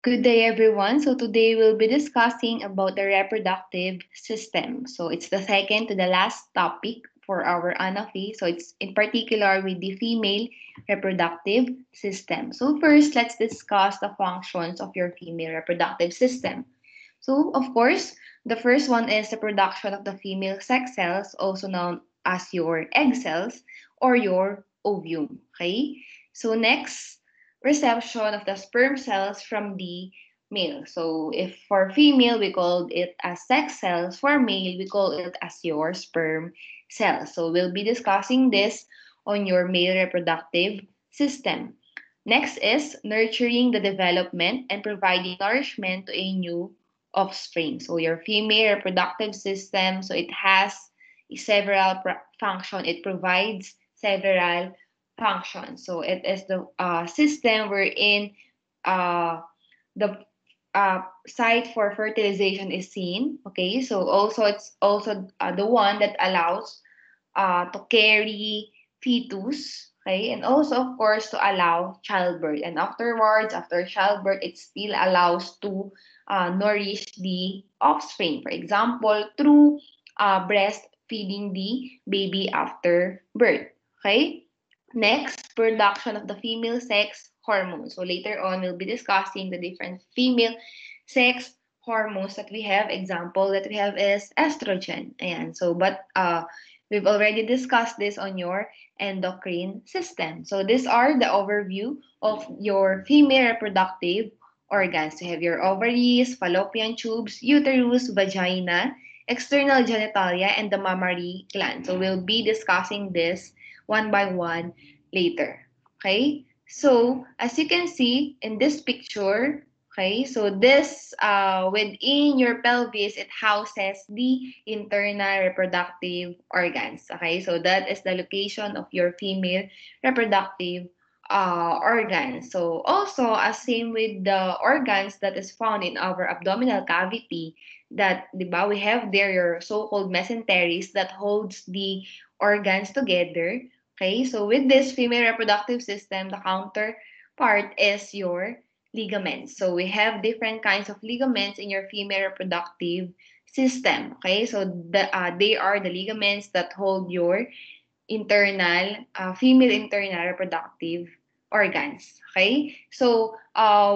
Good day, everyone. So today we'll be discussing about the reproductive system. So it's the second to the last topic for our ANAFE. So it's in particular with the female reproductive system. So first, let's discuss the functions of your female reproductive system. So of course, the first one is the production of the female sex cells, also known as your egg cells or your ovum. Okay. So next, reception of the sperm cells from the male. So if for female, we called it as sex cells. For male, we call it as your sperm cells. So we'll be discussing this on your male reproductive system. Next is nurturing the development and providing nourishment to a new offspring. So your female reproductive system, so it has several function. It provides several functions. So it is the system wherein the site for fertilization is seen. Okay, so also it's also the one that allows to carry fetus. Okay, and also of course to allow childbirth. And afterwards, after childbirth, it still allows to nourish the offspring. For example, through breastfeeding the baby after birth. Okay. Next, production of the female sex hormone. So later on, we'll be discussing the different female sex hormones that we have. Example that we have is estrogen. Ayan. So, but we've already discussed this on your endocrine system. So these are the overview of your female reproductive organs. You have your ovaries, fallopian tubes, uterus, vagina, external genitalia, and the mammary gland. So we'll be discussing this one by one later. Okay? So, as you can see in this picture, okay, so this within your pelvis, it houses the internal reproductive organs. Okay, so that is the location of your female reproductive organs. So also, as same with the organs that is found in our abdominal cavity, that, di ba, we have there your so-called mesenteries that holds the organs together. Okay, so with this female reproductive system, the counterpart is your ligaments. So we have different kinds of ligaments in your female reproductive system. Okay, so they are the ligaments that hold your female internal reproductive organs. Okay, so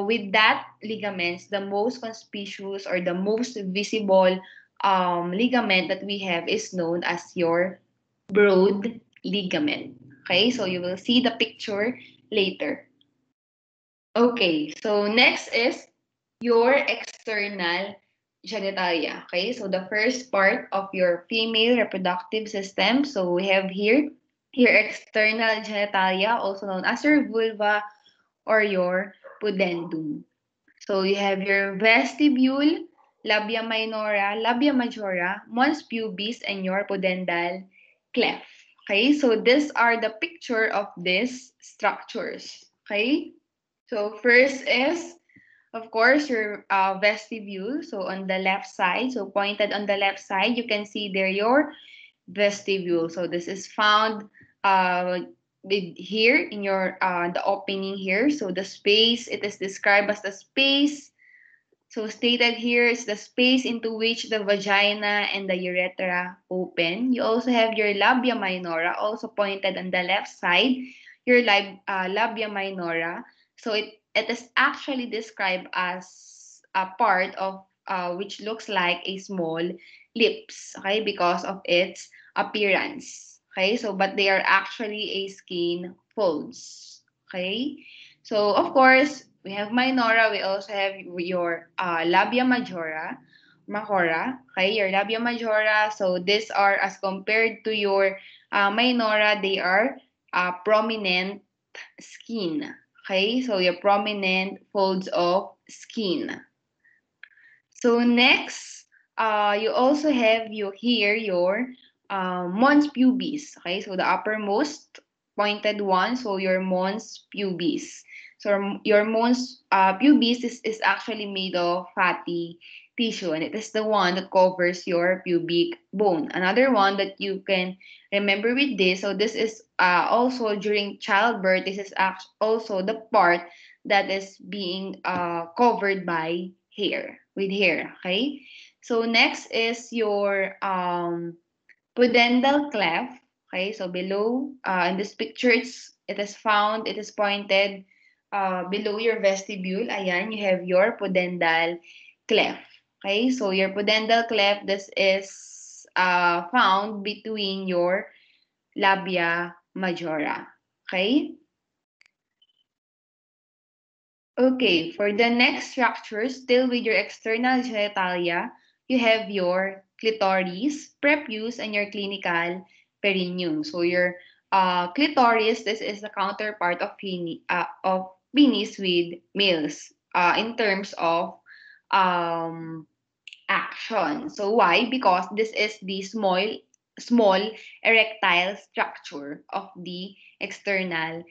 with that ligaments, the most conspicuous or the most visible ligament that we have is known as your broad ligament. Okay, so you will see the picture later. Okay, so next is your external genitalia. Okay, so the first part of your female reproductive system. So we have here your external genitalia, also known as your vulva or your pudendum. So you have your vestibule, labia minora, labia majora, mons pubis, and your pudendal cleft. Okay, so these are the picture of these structures. Okay, so first is, of course, your vestibule. So on the left side, so pointed on the left side, you can see there your vestibule. So this is found here in your the opening here. So the space, it is described as the space. So stated here is the space into which the vagina and the urethra open. You also have your labia minora, also pointed on the left side, your labia minora. So it is actually described as a part of which looks like a small lips, okay, because of its appearance. Okay, so but they are actually a skin folds. Okay, so of course we have minora. We also have your labia majora. Okay, your labia majora. So these are as compared to your minora, they are prominent skin. Okay, so your prominent folds of skin. So next, you also have your mons pubis. Okay, so the uppermost pointed one, so your mons pubis. So your mons pubis is actually made of fatty tissue, and it is the one that covers your pubic bone. Another one that you can remember with this, so this is also during childbirth, this is also the part that is being covered by hair, with hair, okay? So next is your pudendal cleft, okay? So below, in this picture, it is found, it is pointed below your vestibule. Ayan, you have your pudendal cleft, okay? So your pudendal cleft, this is found between your labia majora, okay? Okay, for the next structure, still with your external genitalia, you have your clitoris, prepuce, and your clinical perineum. So your clitoris, this is the counterpart of penis with males in terms of um, action. So why? Because this is the small erectile structure of the external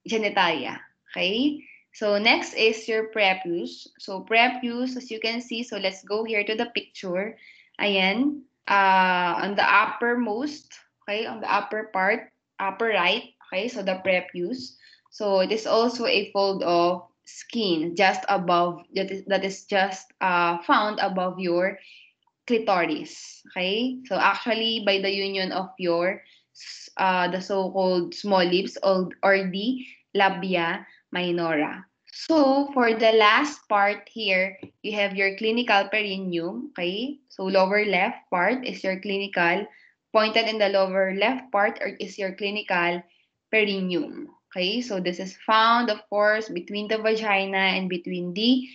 genitalia. Okay? So next is your prepuce. So prepuce, as you can see, so let's go here to the picture. Ayan, on the uppermost, okay, on the upper part, upper right, okay, so the prepuce. So it is also a fold of skin just above, that is just found above your clitoris. Okay? So actually, by the union of your the so-called small lips or the labia minora. So for the last part here, you have your clinical perineum. Okay? So lower left part is your clinical, pointed in the lower left part is your clinical perineum. Okay? So this is found, of course, between the vagina and between the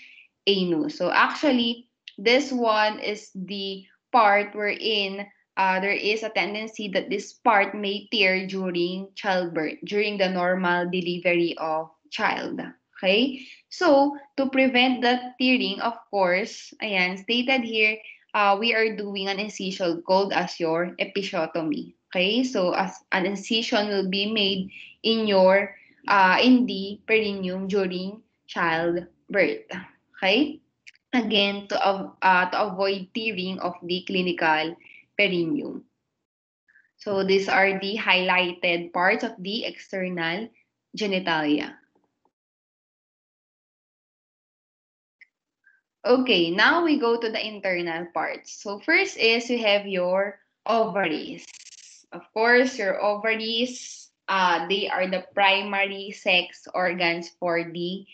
anus. So actually, this one is the part wherein there is a tendency that this part may tear during childbirth, during the normal delivery of child. Okay? So, to prevent that tearing, of course, ayan, stated here, we are doing an incision called as your episiotomy. Okay? So, as an incision will be made in your, in the perineum during childbirth. Okay? Again, to avoid tearing of the clinical perineum. So these are the highlighted parts of the external genitalia. Okay, now we go to the internal parts. So first is you have your ovaries. Of course, your ovaries, they are the primary sex organs for the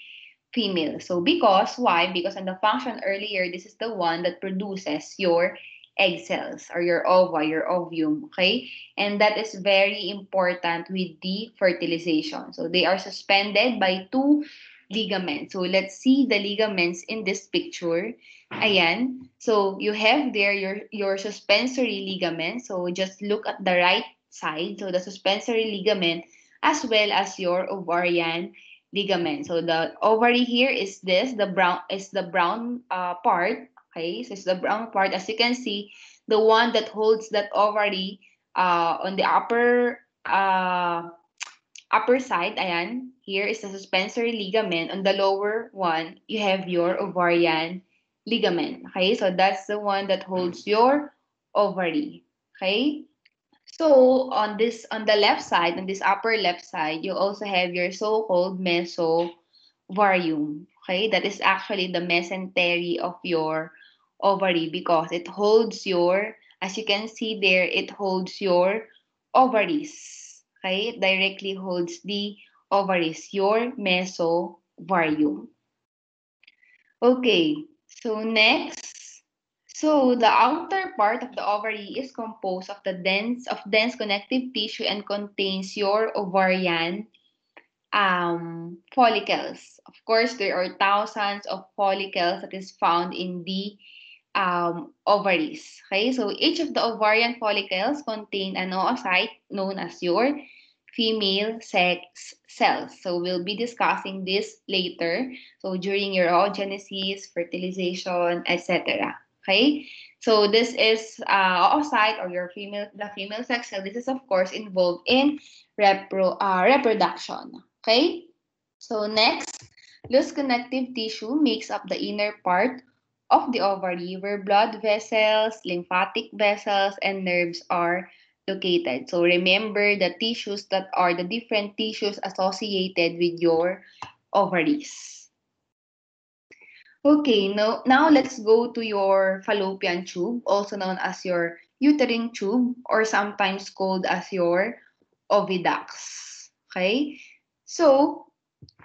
female. So because why? Because on the function earlier, this is the one that produces your egg cells or your ova, your ovum, okay? And that is very important with the fertilization. So they are suspended by two ligaments. So let's see the ligaments in this picture. Ayan. So you have there your suspensory ligament. So just look at the right side. So the suspensory ligament as well as your ovarian ligament. So the ovary here is the brown part. Okay, so it's the brown part. As you can see, the one that holds that ovary on the upper side. Ayan, here is the suspensory ligament. On the lower one, you have your ovarian ligament. Okay, so that's the one that holds your ovary. Okay. So on the left side, on this upper left side, you also have your so-called mesovarium. Okay, that is actually the mesentery of your ovary because it holds your, as you can see there, it holds your ovaries. Okay, it directly holds the ovaries, your mesovarium. Okay, so next, so the outer part of the ovary is composed of dense connective tissue and contains your ovarian follicles. Of course, there are thousands of follicles that is found in the ovaries. Okay, so each of the ovarian follicles contain an oocyte known as your female sex cells. So we'll be discussing this later. So during your oogenesis, fertilization, etc. Okay, so this is oocyte or the female sex cell. This is of course involved in reproduction. Okay, so next, loose connective tissue makes up the inner part of the ovary where blood vessels, lymphatic vessels, and nerves are located. So remember the tissues that are the different tissues associated with your ovaries. Okay, now let's go to your fallopian tube, also known as your uterine tube, or sometimes called as your oviducts. Okay, so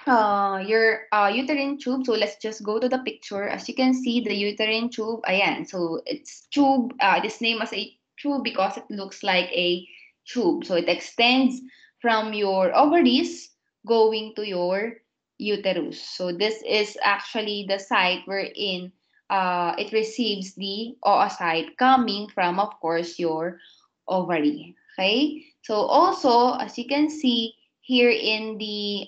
your uterine tube. So let's just go to the picture. As you can see, the uterine tube, ayan. So it's tube. It is named as a tube because it looks like a tube. So it extends from your ovaries going to your uterus. So this is actually the site wherein it receives the oocyte coming from, of course, your ovary. Okay. So also, as you can see, here in the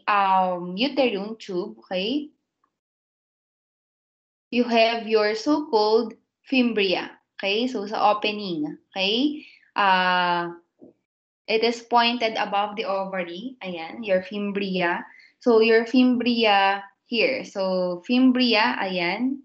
uterine tube, okay, you have your so-called fimbria, okay, so sa opening, okay, it is pointed above the ovary, ayan, your fimbria, so your fimbria here, so fimbria, ayan,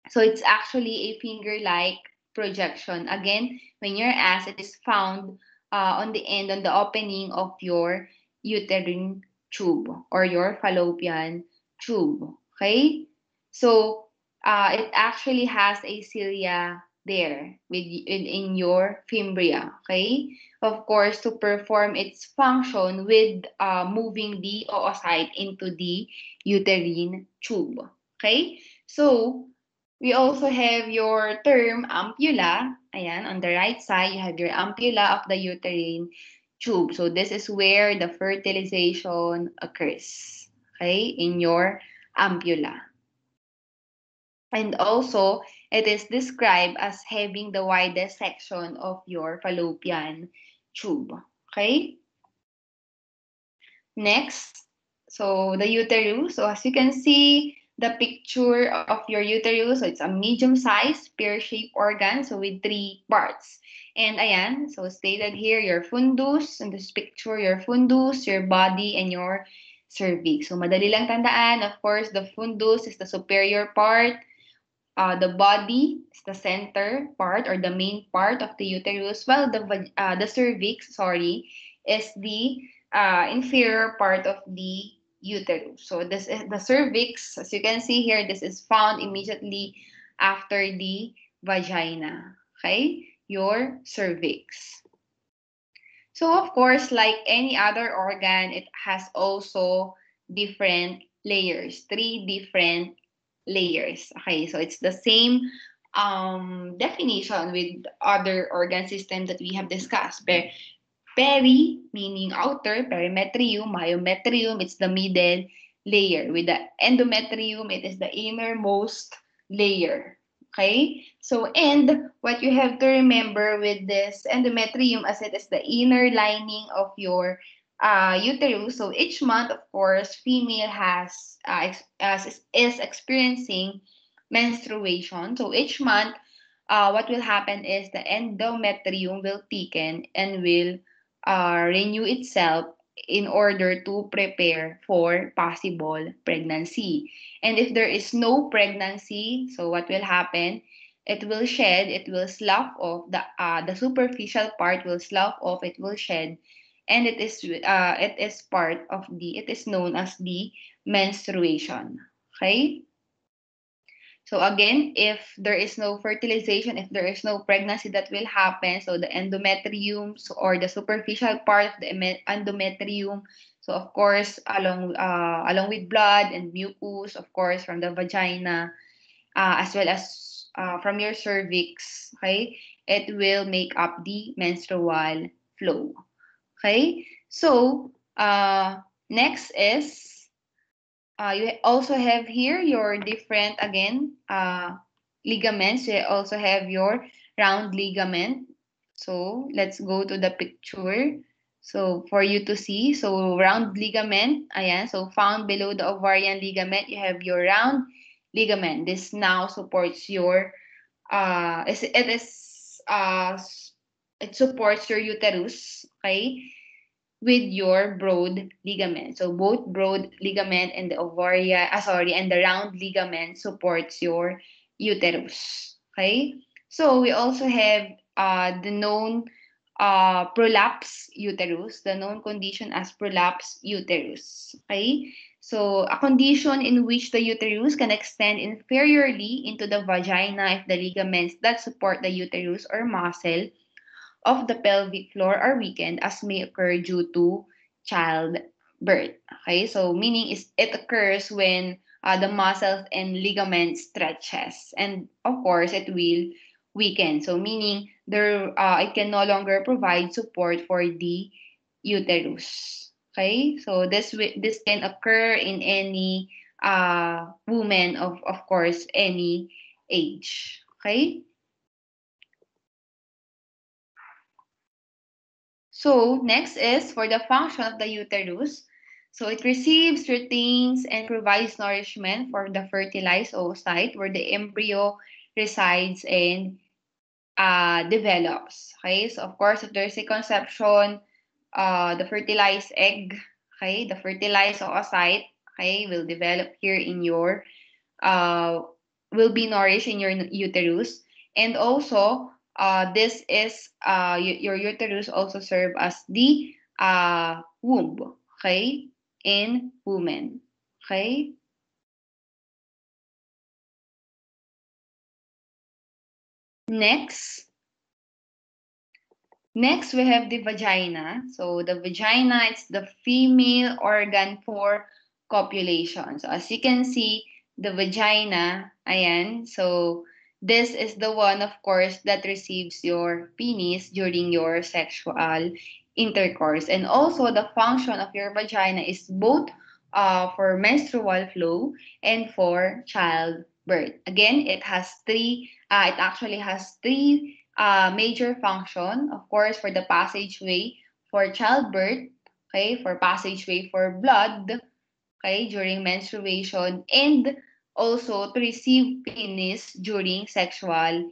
so it's actually a finger-like projection, again, when you're asked, it is found on the end, on the opening of your uterine tube or your fallopian tube. Okay? So, it actually has a cilia there in your fimbria. Okay? Of course, to perform its function with moving the oocyte into the uterine tube. Okay? So, we also have your term ampulla. Ayan, on the right side, you have your ampulla of the uterine tube. So this is where the fertilization occurs, okay, in your ampulla. And also, it is described as having the widest section of your fallopian tube, okay? Next, so the uterus. So as you can see, the picture of your uterus, so it's a medium-sized pear-shaped organ, so with three parts. And ayan, so stated here, your fundus, in this picture, your fundus, your body, and your cervix. So madali lang tandaan, of course, the fundus is the superior part, the body is the center part or the main part of the uterus, while the cervix, sorry, is the inferior part of the uterus. So this is the cervix. As you can see here, this is found immediately after the vagina. Okay, your cervix. So of course, like any other organ, it has also different layers, three different layers. Okay, so it's the same definition with other organ system that we have discussed. Peri, meaning outer, perimetrium, myometrium, it's the middle layer. With the endometrium, it is the innermost layer. Okay? So, and what you have to remember with this endometrium, as it is the inner lining of your uterus. So, each month, of course, female is experiencing menstruation. So, each month, what will happen is the endometrium will thicken and will renew itself in order to prepare for possible pregnancy. And if there is no pregnancy, so what will happen? It will shed, it will slough off, the superficial part will slough off, it will shed, and it is part of it is known as the menstruation. Okay? So again, if there is no fertilization, if there is no pregnancy that will happen, so the endometrium or the superficial part of the endometrium, so of course, along with blood and mucus, of course, from the vagina, as well as from your cervix, okay, it will make up the menstrual flow. Okay, so next is you also have here your different, again, ligaments. You also have your round ligament. So let's go to the picture. So for you to see, so round ligament, ayan, so found below the ovarian ligament, you have your round ligament. This now supports your, it supports your uterus, okay? With your broad ligament. So both broad ligament and the and the round ligament supports your uterus. Okay? So we also have the known prolapse uterus, the known condition as prolapse uterus. Okay? So, a condition in which the uterus can extend inferiorly into the vagina if the ligaments that support the uterus or muscle of the pelvic floor are weakened, as may occur due to childbirth. Okay, so meaning is it occurs when the muscles and ligaments stretches, and of course it will weaken. So meaning there it can no longer provide support for the uterus. Okay, so this can occur in any woman of course any age. Okay. So next is for the function of the uterus. So it receives, retains, and provides nourishment for the fertilized oocyte where the embryo resides and develops. Okay, so of course, if there's a conception, the fertilized egg, okay, the fertilized oocyte, okay, will develop here in your uh, will be nourished in your uterus. And also, this is your uterus also serve as the womb, okay, in women. Okay. Next, next we have the vagina. So the vagina, it's the female organ for copulation. So as you can see, the vagina, ayan, so this is the one, of course, that receives your penis during your sexual intercourse. And also the function of your vagina is both for menstrual flow and for childbirth. Again, it actually has three major function, of course, for the passageway for childbirth, okay, for passageway for blood, okay, during menstruation, and also to receive penis during sexual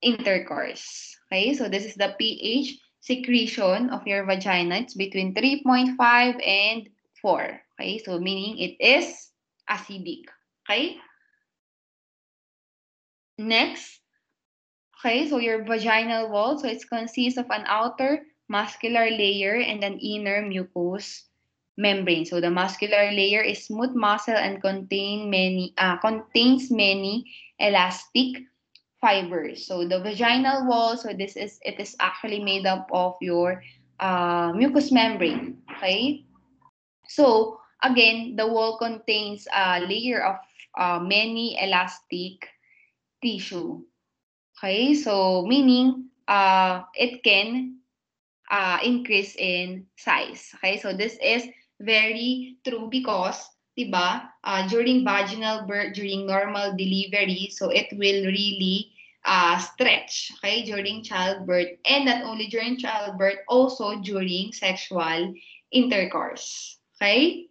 intercourse. Okay, so this is the pH secretion of your vagina. It's between 3.5 and 4. Okay, so meaning it is acidic. Okay, next. Okay, so your vaginal wall, so it consists of an outer muscular layer and an inner mucous membrane. So the muscular layer is smooth muscle and contains many elastic fibers. So the vaginal wall, so it is actually made up of your mucous membrane. Okay, so again, the wall contains a layer of many elastic tissue. Okay, so meaning it can increase in size. Okay, so this is very true because, diba, during vaginal birth, during normal delivery, so it will really stretch, okay, during childbirth, and not only during childbirth, also during sexual intercourse. Okay?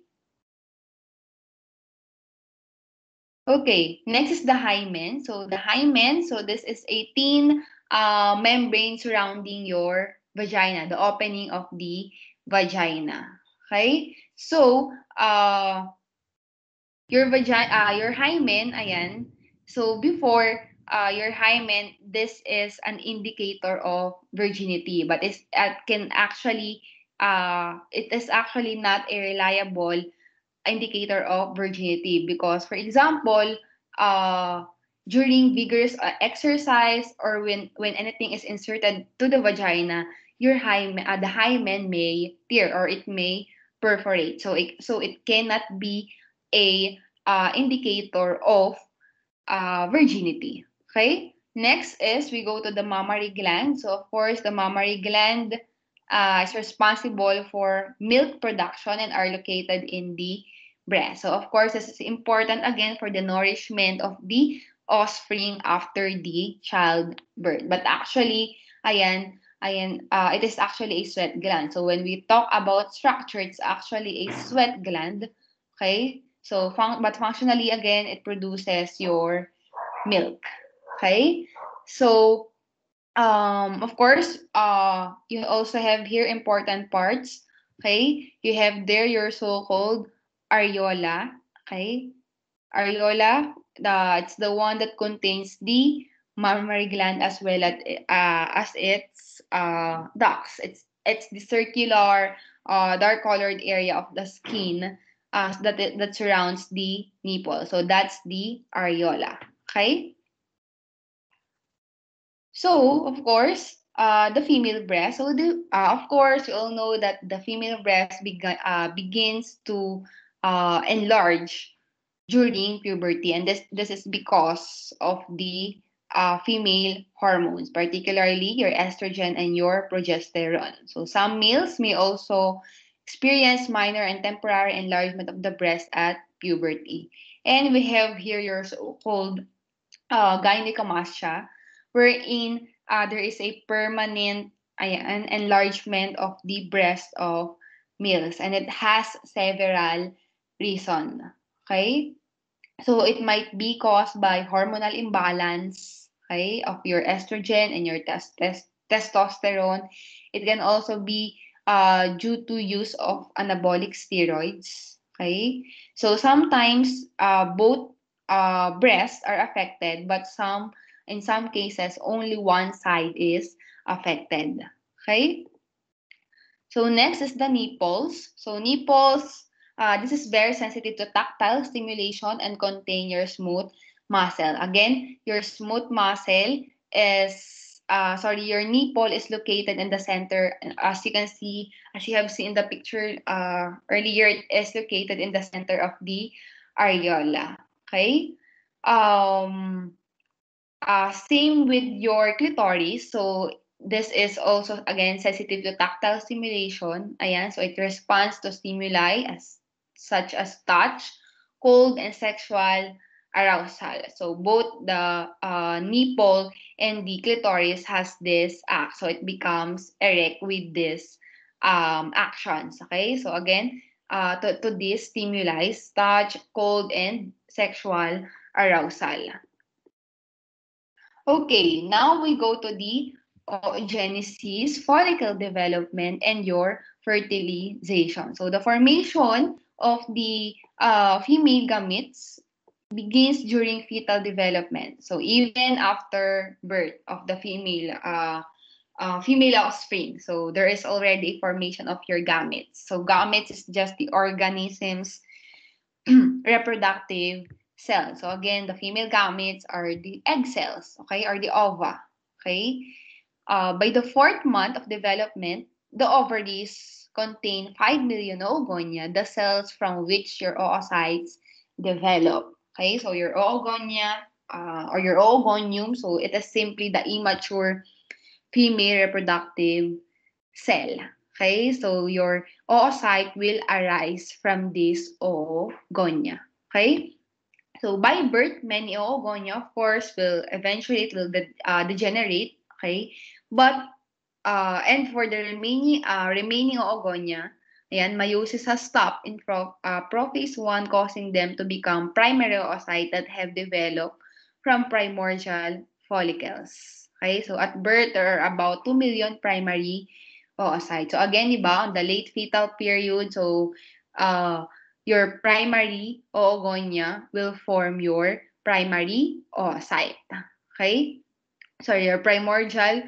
Okay, next is the hymen. So the hymen, so this is a thin membrane surrounding your vagina, the opening of the vagina. Okay? So, your hymen, ayan. So before your hymen, this is an indicator of virginity, but it is actually not a reliable indicator of virginity because, for example, uh, during vigorous exercise or when anything is inserted to the vagina, the hymen may tear or it may perforate. So it cannot be a indicator of virginity. Okay. Next is we go to the mammary gland. So of course, the mammary gland is responsible for milk production and are located in the breast. So of course, this is important again for the nourishment of the offspring after the childbirth. But actually, it is actually a sweat gland. So when we talk about structure, it's actually a sweat gland. Okay. So, but functionally, again, it produces your milk. Okay. So, of course, you also have here important parts. Okay. You have there your so-called areola. Okay. Areola, it's the one that contains the mammary gland as well as its ducts. It's the circular, dark colored area of the skin that surrounds the nipple. So that's the areola. Okay. So, of course, the female breast. So, of course, we all know that the female breast begins to enlarge during puberty, and this is because of the female hormones, particularly your estrogen and your progesterone. So, some males may also experience minor and temporary enlargement of the breast at puberty. And we have here your so-called gynecomastia, wherein there is a permanent an enlargement of the breast of males, and it has several reasons. Okay, so it might be caused by hormonal imbalance, okay, of your estrogen and your testosterone. It can also be due to use of anabolic steroids. Okay, so sometimes both breasts are affected, but in some cases only one side is affected. Okay. So next is the nipples. So nipples, this is very sensitive to tactile stimulation and contain your smooth muscle. Again, your smooth muscle is, your nipple is located in the center. As you can see, as you have seen in the picture earlier, it is located in the center of the areola. Okay. Um, Same with your clitoris. So this is also again sensitive to tactile stimulation. Ayan, so it responds to stimuli such as touch, cold, and sexual arousal. So both the nipple and the clitoris has this act. So it becomes erect with this actions. Okay, so again, to this stimuli, touch, cold, and sexual arousal. Okay, now we go to the oogenesis, follicle development, and your fertilization. So the formation of the female gametes begins during fetal development. So even after birth of the female offspring, so there is already a formation of your gametes. So gametes is just the organisms reproductive cells. So again, the female gametes are the egg cells, okay, or the ova, okay. By the fourth month of development, the ovaries contain 5 million oogonia, the cells from which your oocytes develop. Okay, so your oogonia or your oogonium, so it is simply the immature female reproductive cell. Okay, so your oocyte will arise from this oogonia. Okay, so by birth, many oogonia, of course, will eventually degenerate. Okay, but and for the remaining oogonia, ayan, meiosis has stopped in prophase 1, causing them to become primary oocyte that have developed from primordial follicles. Okay, so at birth, there are about 2 million primary oocytes. So again, diba, on the late fetal period, so your primary oogonia will form your primary oocyte. Okay? Sorry, your primordial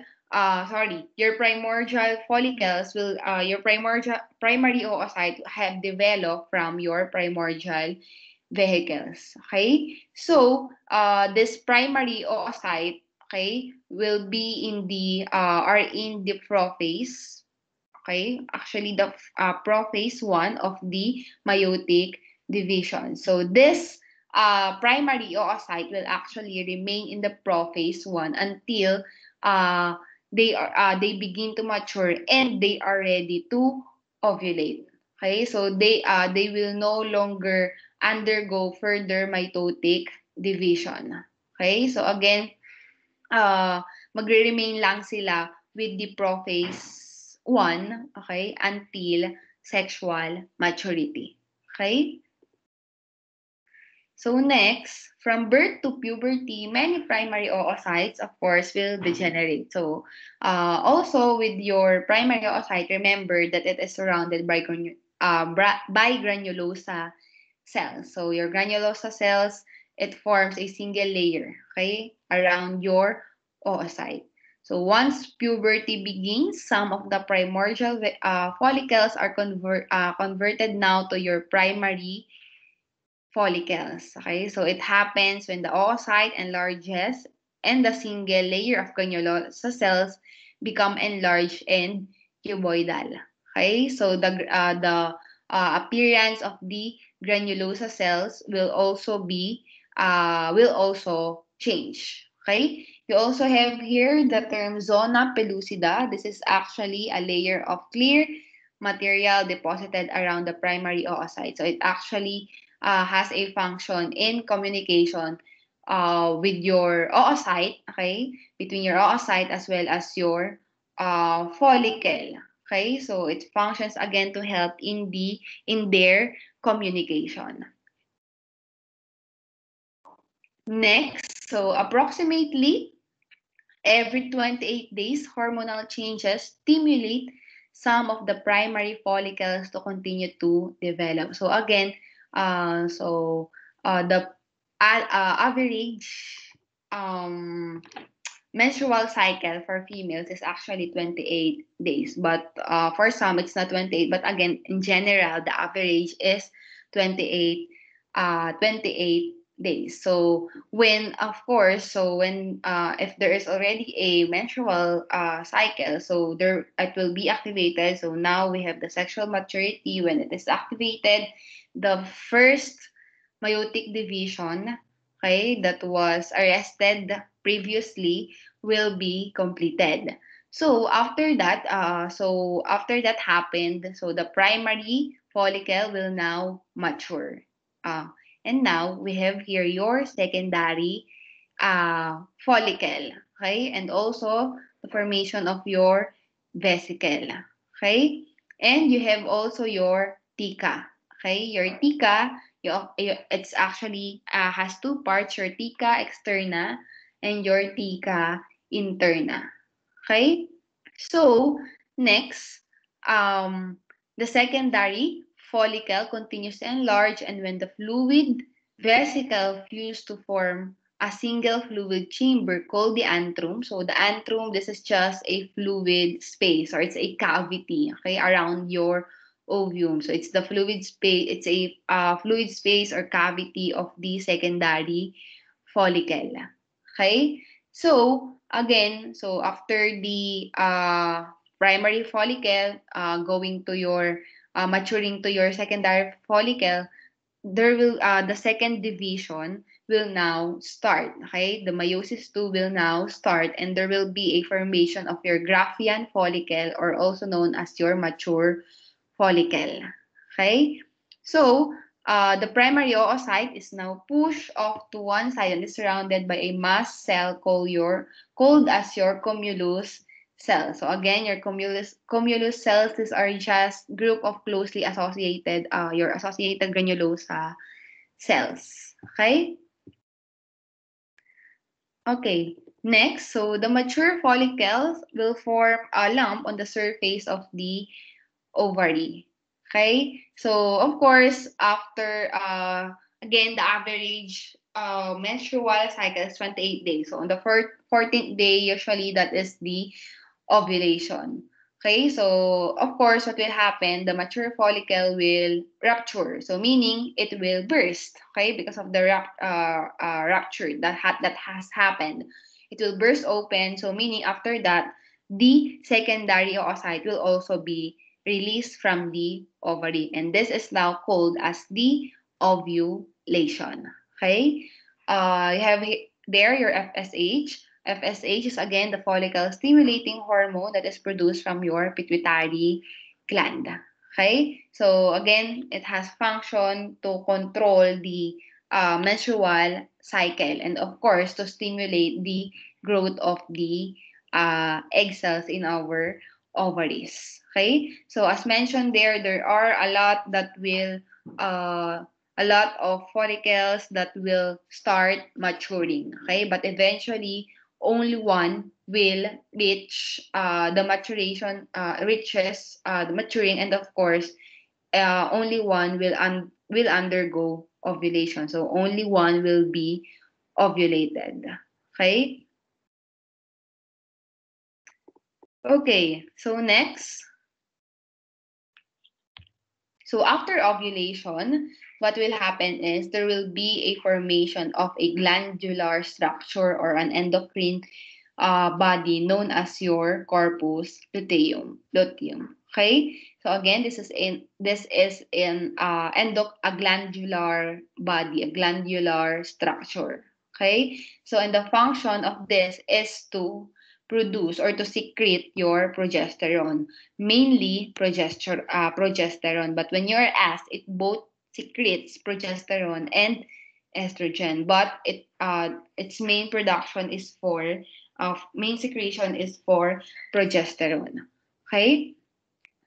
follicles will your primary oocyte have developed from your primordial vehicles. Okay? So, this primary oocyte, okay, will be in the are in the prophase. Okay, actually the prophase 1 of the meiotic division. So this primary oocyte will actually remain in the prophase 1 until uh, they begin to mature and they are ready to ovulate. Okay, so they will no longer undergo further mitotic division. Okay, so again, magre-remain lang sila with the prophase 1, okay, until sexual maturity. Okay? So next, from birth to puberty, many primary oocytes, of course, will degenerate. So also with your primary oocyte, remember that it is surrounded by granulosa cells. So your granulosa cells, it forms a single layer, okay, around your oocyte. So once puberty begins, some of the primordial follicles are converted now to your primary follicles. Okay, so it happens when the oocyte enlarges and the single layer of granulosa cells become enlarged and cuboidal. Okay, so the appearance of the granulosa cells will also change. Okay, you also have here the term zona pellucida. This is actually a layer of clear material deposited around the primary oocyte. So it actually has a function in communication with your oocyte, okay, between your oocyte as well as your follicle. Okay, so it functions again to help in their communication. Next, so approximately every 28 days, hormonal changes stimulate some of the primary follicles to continue to develop. So again, the average um, menstrual cycle for females is actually 28 days, but for some it's not 28. But again, in general, the average is 28, 28 days. So when, of course, so when if there is already a menstrual cycle, so there it will be activated. So now we have the sexual maturity. When it is activated, the first meiotic division, okay, that was arrested previously will be completed. So after that happened, so the primary follicle will now mature. Uh, and now we have here your secondary follicle, okay, and also the formation of your vesicle, okay, and you have also your tika, okay, your tika. It's actually has two parts, your tika externa and your tika interna. Okay? So, next, the secondary follicle continues to enlarge, and when the fluid vesicle fuse to form a single fluid chamber called the antrum. So the antrum, this is just a fluid space, or it's a cavity, okay, around your ovum. So it's the fluid space, it's a fluid space or cavity of the secondary follicle. Okay? So, again, so after the primary follicle going to your maturing to your secondary follicle, there will the second division will now start. Okay, the meiosis 2 will now start, and there will be a formation of your Graafian follicle, or also known as your mature follicle. Okay, so the primary oocyte is now pushed off to one side and is surrounded by a mast cell called as your cumulus cell. So again, your cumulus cells, these are just group of closely associated your associated granulosa cells. Okay? Okay. Next, so the mature follicles will form a lump on the surface of the ovary. Okay? So, of course, after, again, the average menstrual cycle is 28 days. So, on the 14th day, usually that is the ovulation. Okay, so of course, what will happen? The mature follicle will rupture. So meaning it will burst. Okay, because of the rupture that has happened, it will burst open. So meaning after that, the secondary oocyte will also be released from the ovary, and this is now called as the ovulation. Okay, you have there your FSH. FSH is again the follicle stimulating hormone that is produced from your pituitary gland. Okay, so again, it has function to control the menstrual cycle, and of course to stimulate the growth of the egg cells in our ovaries. Okay, so as mentioned there are uh, a lot of follicles that will start maturing. Okay, but eventually only one will reach the maturation reaches the maturing, and of course only one will undergo ovulation, so only one will be ovulated. Okay, Okay, so next. So after ovulation, what will happen is there will be a formation of a glandular structure or an endocrine body known as your corpus luteum. Luteum. Okay. So again, this is in a glandular body, a glandular structure. Okay. So and the function of this is to produce or to secrete your progesterone, mainly progesterone. But when you're asked, it both secretes progesterone and estrogen, but its main production is for main secretion is for progesterone. Okay.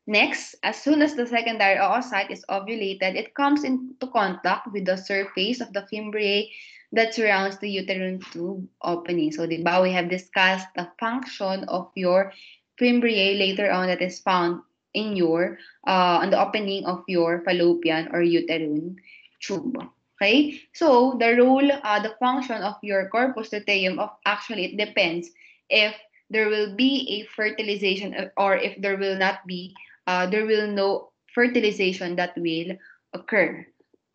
Next, as soon as the secondary oocyte is ovulated, it comes into contact with the surface of the fimbriae that surrounds the uterine tube opening. So, di ba, we have discussed the function of your fimbriae later on that is found in your on the opening of your fallopian or uterine tube. Okay, so the function of your corpus luteum of actually it depends if there will be a fertilization or if there will no fertilization that will occur.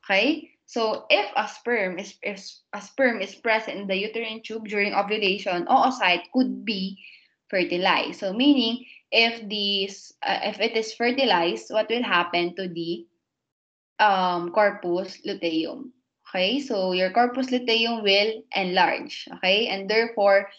Okay? So if a sperm is present in the uterine tube during ovulation, oocyte could be fertilized. So meaning if it is fertilized, what will happen to the corpus luteum? Okay? So your corpus luteum will enlarge, okay? And therefore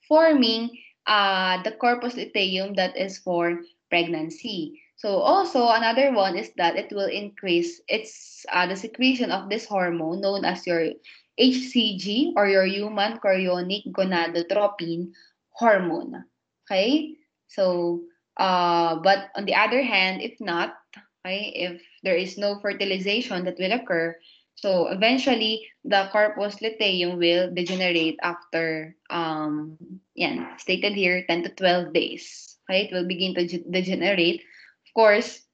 forming the corpus luteum that is for pregnancy. So also another one is that it will increase the secretion of this hormone known as your HCG or your human chorionic gonadotropin hormone. Okay? So but on the other hand, if not, okay, if there is no fertilization that will occur, so eventually the corpus luteum will degenerate after stated here 10 to 12 days. Okay, it will begin to degenerate. Of course,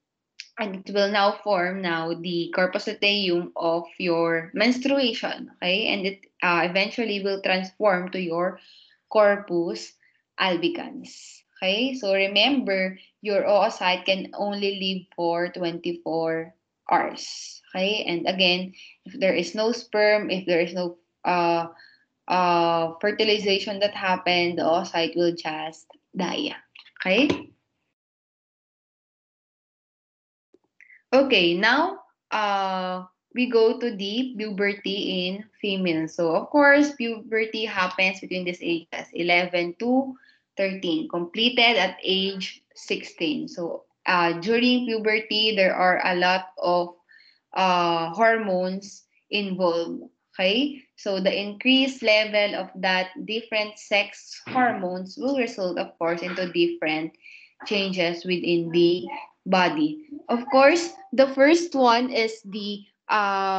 and it will now form the corpus luteum of your menstruation. Okay, and it eventually will transform to your corpus albicans. Okay, so remember your oocyte can only live for 24 hours. Okay, and again, if there is no sperm, if there is no fertilization that happened, the oocyte will just die. Okay? Okay, now we go to the puberty in females. So, of course, puberty happens between these ages, 11 to 13, completed at age 16. So, during puberty, there are a lot of hormones involved. Okay? So, the increased level of that different sex hormones will result, of course, into different changes within the body. Of course, the first one is the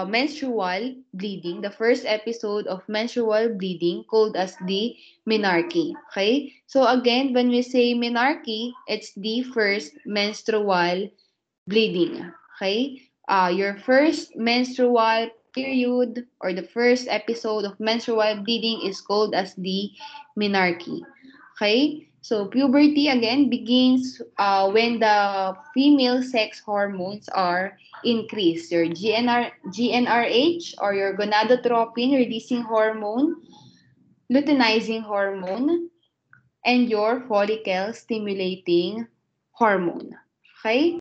menstrual bleeding, the first episode of menstrual bleeding called as the menarche. Okay? So again, when we say menarche, it's the first menstrual bleeding. Okay? Your first menstrual period or the first episode of menstrual bleeding is called as the menarche. Okay? So puberty again begins when the female sex hormones are increased. Your GnRH or your gonadotropin releasing hormone, luteinizing hormone, and your follicle stimulating hormone. Okay?